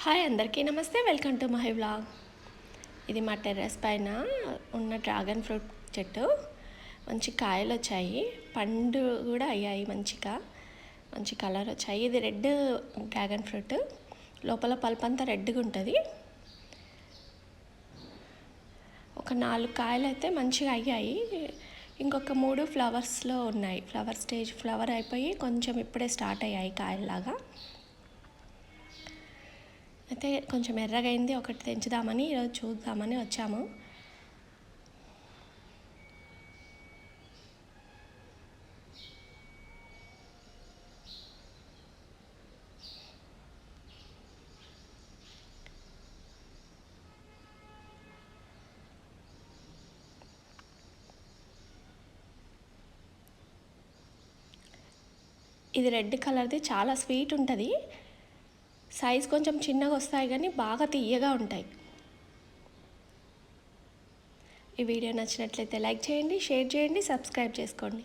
Hi అందరికీ నమస్తే, welcome to my vlog. ఇది మా టెర్రస్ పైన ఉన్న డ్రాగన్ ఫ్రూట్ చెట్టు. మంచి కాయలు వచ్చాయి, పండు కూడా అయ్యాయి, మంచి కలర్ వచ్చాయి. ఇది రెడ్ డ్రాగన్ ఫ్రూట్, లోపల పల్ప్ అంతా రెడ్గా ఉంటుంది. ఒక 4 కాయలు అయితే మంచిగా అయ్యాయి. ఇంకొక 3 ఫ్లవర్స్లో ఉన్నాయి. ఫ్లవర్ అయిపోయి కొంచెం ఇప్పుడే స్టార్ట్ అయ్యాయి కాయల్లాగా. అయితే కొంచెం ఎర్రగా అయింది, ఒకటి తెంచుదామని ఈరోజు చూద్దామని వచ్చాము. ఇది రెడ్ కలర్ది, చాలా స్వీట్ ఉంటుంది. సైజ్ కొంచెం చిన్నగా వస్తాయి కానీ బాగా తీయగా ఉంటాయి. ఈ వీడియో నచ్చినట్లయితే లైక్ చేయండి, షేర్ చేయండి, సబ్స్క్రైబ్ చేసుకోండి.